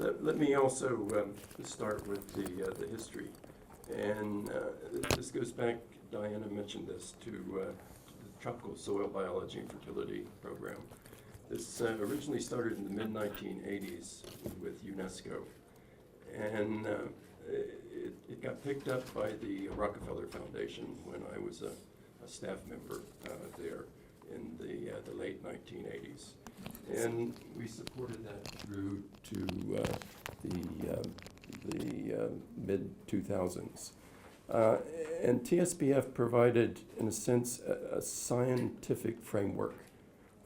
Let me also start with the history. And this goes back, Diana mentioned this, to the Tropical Soil Biology and Fertility Program. This originally started in the mid-1980s with UNESCO. And it got picked up by the Rockefeller Foundation when I was a staff member there in the late 1980s. And we supported that through to the mid-2000s. And TSBF provided, in a sense, a scientific framework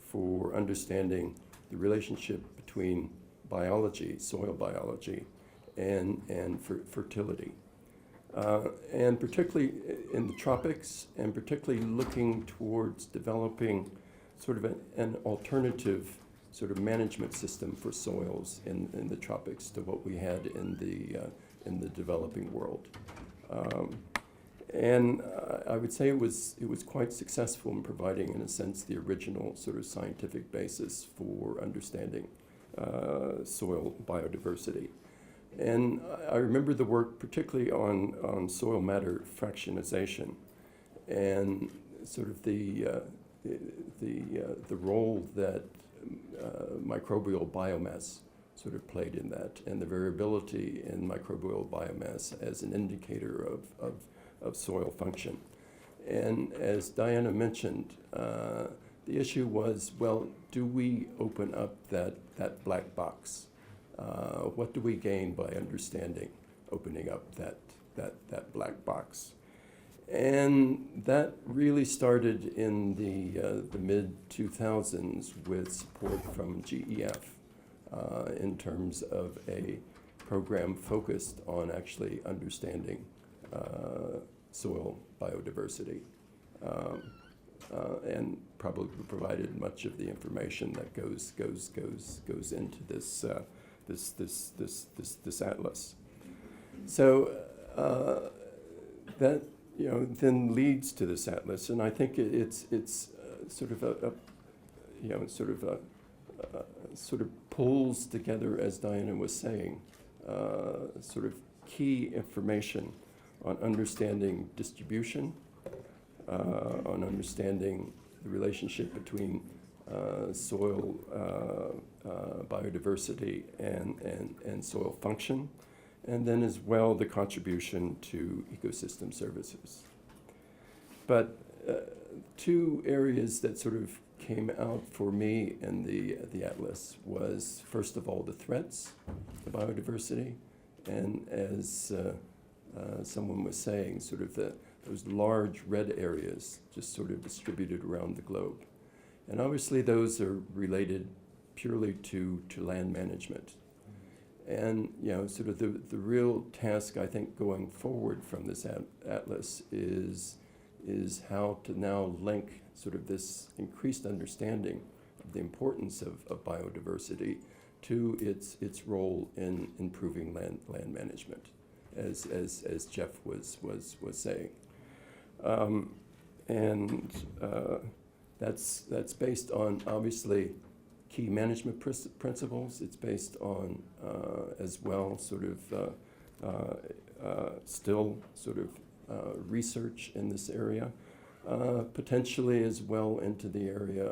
for understanding the relationship between biology, soil biology, and fertility. And particularly in the tropics, and particularly looking towards developing sort of an alternative sort of management system for soils in the tropics to what we had in the developing world. And I would say it was quite successful in providing, in a sense, the original sort of scientific basis for understanding soil biodiversity. And I remember the work particularly on soil matter fractionization and sort of the role that microbial biomass sort of played in that, and the variability in microbial biomass as an indicator of soil function. And as Diana mentioned, the issue was, well, do we open up that black box? What do we gain by understanding, opening up that black box? And that really started in the mid-2000s with support from GEF in terms of a program focused on actually understanding soil biodiversity, and probably provided much of the information that goes into this atlas. So that then leads to this atlas, and I think it's sort of pulls together, as Diana was saying, sort of key information on understanding distribution, on understanding the relationship between soil biodiversity and soil function, and then as well the contribution to ecosystem services. But two areas that sort of came out for me in the atlas was, first of all, the threats to biodiversity, and as someone was saying, sort of those large red areas just sort of distributed around the globe. And obviously those are related purely to land management. And sort of the real task, I think, going forward from this atlas is how to now link sort of this increased understanding of the importance of biodiversity to its role in improving land management, as Jeff was saying. And that's based on, obviously, key management principles. It's based on, as well, sort of still sort of research in this area, potentially as well into the area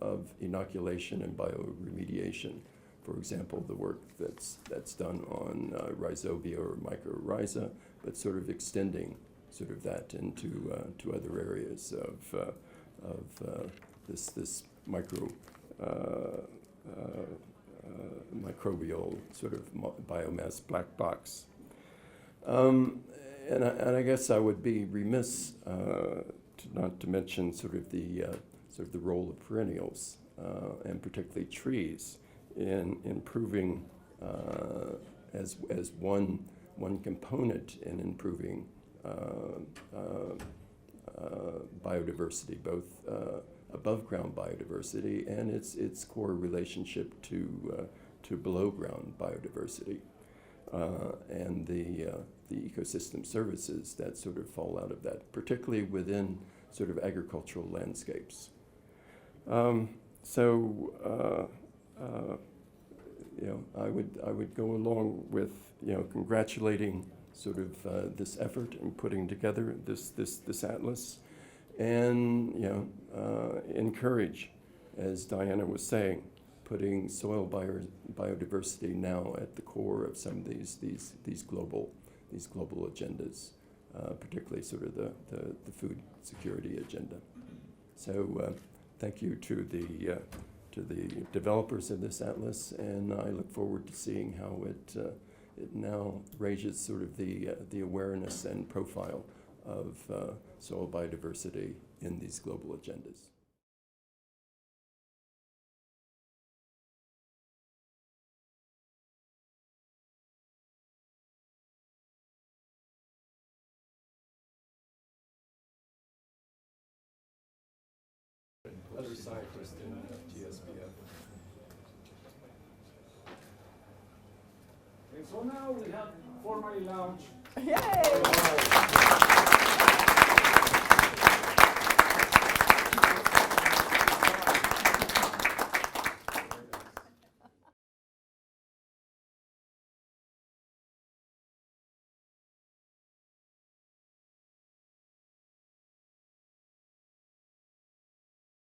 of inoculation and bioremediation. For example, the work that's done on rhizobia or mycorrhiza, but sort of extending sort of that into to other areas of this microbial sort of biomass black box. And I guess I would be remiss not to mention sort of the role of perennials and particularly trees in improving as one component in improving biodiversity, both above ground biodiversity and its core relationship to below ground biodiversity, and the ecosystem services that sort of fall out of that, particularly within sort of agricultural landscapes. I would go along with congratulating sort of this effort in putting together this atlas, and encourage, as Diana was saying, putting soil biodiversity now at the core of some of these global agendas, particularly sort of the food security agenda. So thank you to the developers of this atlas, and I look forward to seeing how it now raises sort of the awareness and profile of soil biodiversity in these global agendas. Other scientists in GSBF. And so now we have formally launched. Yay!